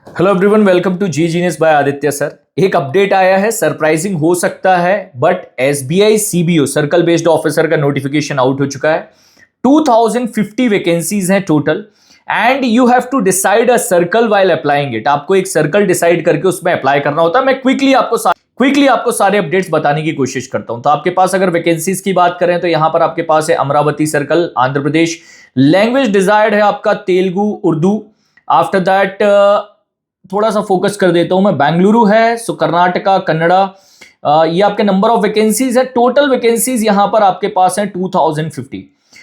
Hello everyone, welcome to G genius by Aditya sir. एक update आया है, सरप्राइजिंग हो सकता है, but SBI CBO circle based officer का नोटिफिकेशन आउट हो चुका है। 2050 वैकेंसीज हैं total and you have to decide a circle while applying it. आपको एक सर्कल डिसाइड करके उसमें अप्लाई करना होता है। मैं क्विकली आपको सारे अपडेट्स बताने की कोशिश करता हूं। तो आपके पास अगर वैकेंसीज की बात करें तो यहां पर आपके पास है Amravati circle, Andhra Pradesh. Language desired है आपका तेलुगु, उर्दू। आफ्टर दैट थोड़ा सा फोकस कर देता हूं मैं, बेंगलुरु है, सो कर्नाटका, कन्नड़ा। ये आपके नंबर ऑफ वैकेंसीज है। टोटल वैकेंसीज यहां पर आपके पास है 2050।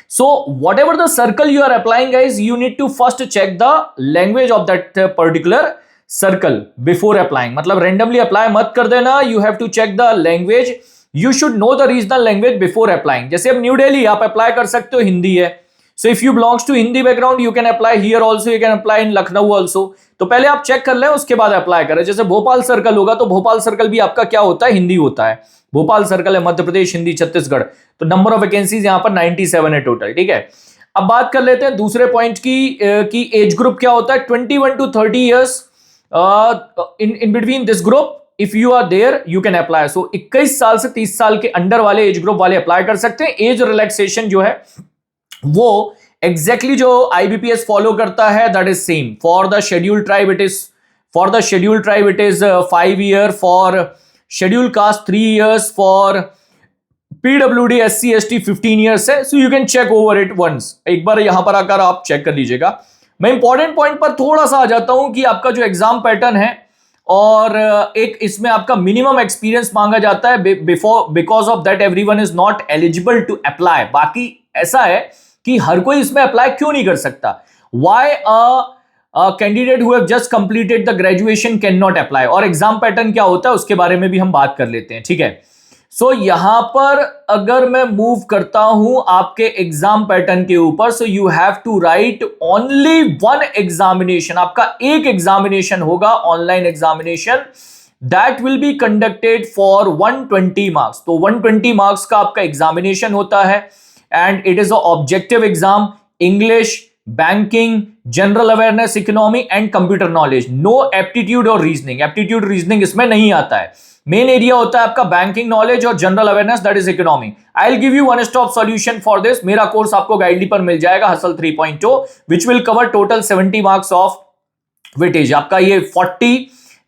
So whatever the circle you are applying guys, you need to first check the language of that particular circle before applying. मतलब रेंडमली अप्लाई मत कर देना, you have to check the language. You should know the regional language before applying. जैसे अब new Delhi आप apply कर सकते हो, हिंदी है। So if you belongs to Hindi background, you can apply here also, you can apply in Lucknow also। तो पहले आप चेक कर लें, उसके बाद अप्लाई करें। जैसे भोपाल सर्कल होगा तो भोपाल सर्कल भी आपका क्या होता है, हिंदी होता है। भोपाल सर्कल है मध्य प्रदेश, हिंदी, छत्तीसगढ़। तो नंबर ऑफ वैकेंसीज यहां पर 97 है टोटल। ठीक है, अब बात कर लेते हैं दूसरे पॉइंट की एज ग्रुप क्या होता है। 21 to 30 years in between this group if you are there you can apply. So 21 साल से 30 साल के अंडर वाले एज ग्रुप वाले अप्लाई कर सकते हैं। एज रिलैक्सेशन जो है वो एग्जैक्टली जो आईबीपीएस फॉलो करता है, that is same for the scheduled tribe. It is 5 year, for schedule caste 3 years, for PWD SC ST 15 years है। So you can check over it once, एक बार यहां पर आकर आप चेक कर लीजिएगा। मैं इंपॉर्टेंट पॉइंट पर थोड़ा सा आ जाता हूं कि आपका जो एग्जाम पैटर्न है और एक इसमें आपका मिनिमम एक्सपीरियंस मांगा जाता है because of that everyone is not eligible to apply. बाकी ऐसा है कि हर कोई इसमें अप्लाई क्यों नहीं कर सकता। Why a candidate who have just completed the graduation can not apply, और एग्जाम पैटर्न क्या होता है उसके बारे में भी हम बात कर लेते हैं। ठीक है, सो यहां पर अगर मैं मूव करता हूं आपके एग्जाम पैटर्न के ऊपर, so you have to write only one examination. आपका एक एग्जामिनेशन होगा, online examination, that will be conducted for 120 marks. तो 120 मार्क्स का आपका एग्जामिनेशन होता है and it is a objective exam. English, banking, general awareness, economy and computer knowledge. No aptitude और reasoning. Aptitude reasoning इसमें नहीं आता है। मेन एरिया होता है आपका बैंकिंग नॉलेज और general awareness, that is economy. I will give you one stop solution for this. मेरा कोर्स आपको गाइडली पर मिल जाएगा, hustle 3.0, which will cover total 70 marks of weightage. आपका ये 40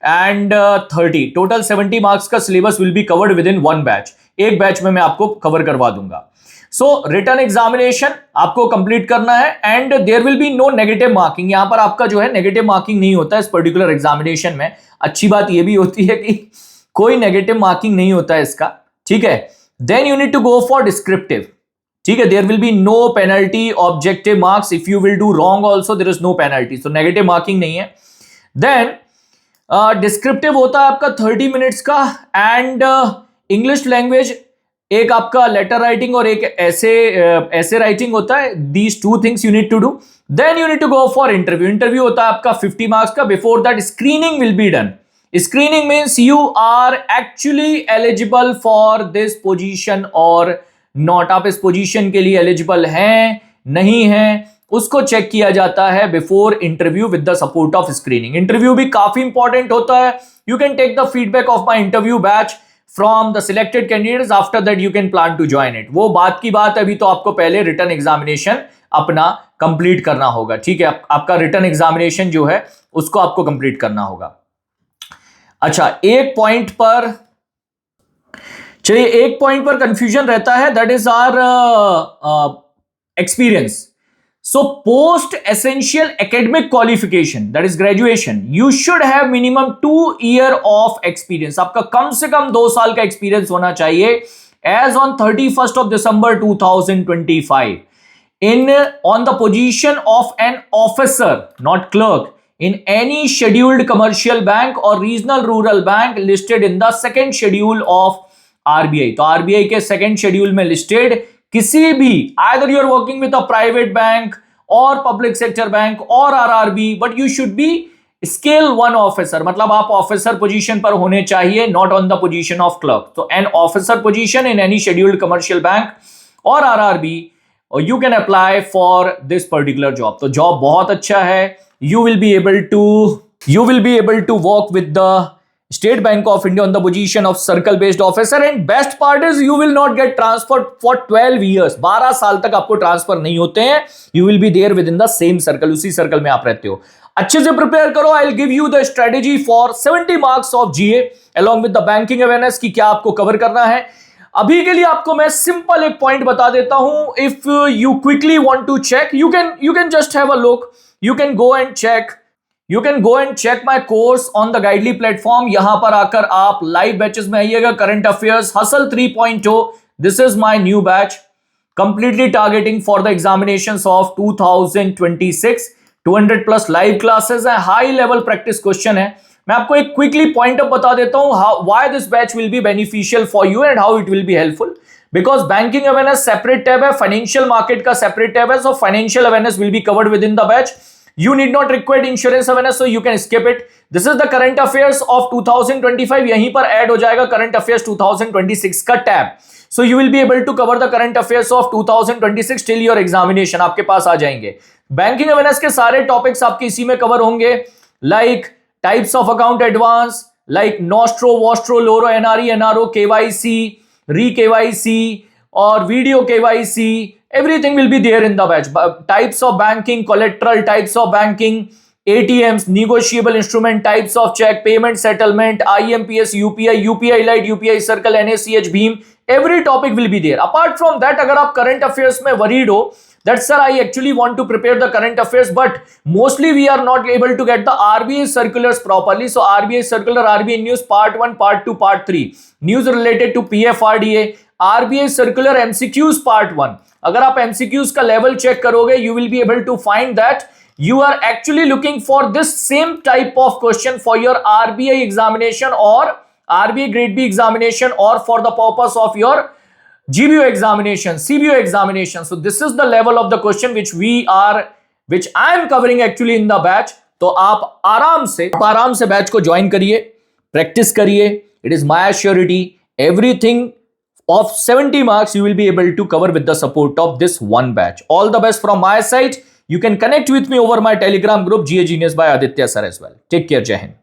एंड 30 टोटल 70 मार्क्स का syllabus will be covered within one batch. एक batch में मैं आपको कवर करवा दूंगा। सो रिटन एग्जामिनेशन आपको कंप्लीट करना है and there will be no negative marking. यहां पर आपका जो है नेगेटिव मार्किंग नहीं होता है इस पर्टिकुलर एग्जामिनेशन में। अच्छी बात यह भी होती है कि कोई नेगेटिव मार्किंग नहीं होता है इसका। ठीक है, then you need to go for descriptive. ठीक है, there will be no penalty objective marks. If you will do wrong also there is no penalty, so negative marking नहीं है। देन डिस्क्रिप्टिव होता है आपका 30 मिनट्स का एंड इंग्लिश लैंग्वेज, एक आपका लेटर राइटिंग और एक ऐसे राइटिंग होता है। These two things you need to do. Then you need to go for interview. Interview होता है आपका 50 मार्क्स का। Before that screening will be done. Screening means you are actually eligible for this position और not. आप इस position के लिए eligible हैं नहीं हैं, उसको चेक किया जाता है before interview with the support of screening. Interview भी काफी इंपॉर्टेंट होता है। You can take the feedback of my interview batch from the selected candidates, after that you can plan to join it। वो बात की बात है, अभी तो आपको पहले रिटर्न एग्जामिनेशन अपना कंप्लीट करना होगा। ठीक है, आपका रिटर्न एग्जामिनेशन जो है उसको आपको कंप्लीट करना होगा। अच्छा, एक पॉइंट पर कंफ्यूजन रहता है, that is our experience. So post essential academic qualification, that is graduation, you should have minimum 2 year of experience। आपका कम से कम 2 साल का एक्सपीरियंस होना चाहिए as on 31st of December 2025 on the position of an officer, not clerk, in any scheduled commercial bank or regional rural bank listed in the second schedule of RBI। तो RBI के second schedule में listed किसी भी, either you are working with a private bank or public sector bank or RRB, but you should be scale 1 officer। मतलब आप officer position पर होने चाहिए, not on the position of clerk। तो an officer position in any scheduled commercial bank or RRB, you can apply for this particular job। तो job बहुत अच्छा है। you will be able to You will be able to work with the State Bank of India on the position of circle based officer, and best part is you will not get transferred for 12 years. 12 साल तक आपको transfer नहीं होते हैं. You will be there within the same circle. उसी circle में आप रहते हो. अच्छे से प्रिपेयर करो. I'll give you the strategy for 70 marks of GA along with the banking awareness की क्या आपको कवर करना है. अभी के लिए आपको मैं सिंपल एक पॉइंट बता देता हूं. If you quickly want to check, you can just have a look. You can go and check. You can go and check my course on the Guidely platform. यहां पर आकर आप लाइव बैचेस में आइएगा. Current affairs hustle 3.0. This is my new batch, completely targeting for the examinations of 2026. 200 plus live classes है, high level practice question है. मैं आपको एक क्विकली पॉइंट अप बता देता हूं why this batch will be beneficial for you and how it will be helpful. Because banking awareness separate tab है, financial market का separate tab है, so financial awareness will be covered within the batch. You need not require insurance awareness, so you can skip it. This is the current affairs of 2025. यहीं पर add हो जाएगा current affairs 2026 का tab. So you will be able to cover the current affairs of 2026 till your examination. आपके पास आ जाएंगे. Banking awareness के सारे topics आपके इसी में कवर होंगे, like types of account advance, like Nostro, Vostro, Loro, NRE, NRO, KYC, re-KYC और video KYC. Everything will be there in the batch. Types of banking, collateral types of banking, ATMs, negotiable instrument, types of check, payment settlement, IMPS, UPI, UPI Lite, UPI Circle, NACH, Beam. Every topic will be there. Apart from that, अगर आप current affairs में worried हो, that sir, I actually want to prepare the current affairs, but mostly we are not able to get the RBI circulars properly. So RBI circular, RBI news part 1, part 2, part 3. News related to PFRDA, RBI circular MCQs part 1. अगर आप MCQs का level check करोगे, you will be able to find that you are actually looking for this same type of question for your RBI examination or RBI grade B examination or for the purpose of your GBO examination, CBO examination. So this is the level of the question which I am covering actually in the batch. तो आप आराम से batch को join करिए, practice करिए. It is my surety. Everything of 70 marks you will be able to cover with the support of this one batch. All the best from my side. You can connect with me over my Telegram group GA Genius by Aditya sir as well. Take care. Jai Hind.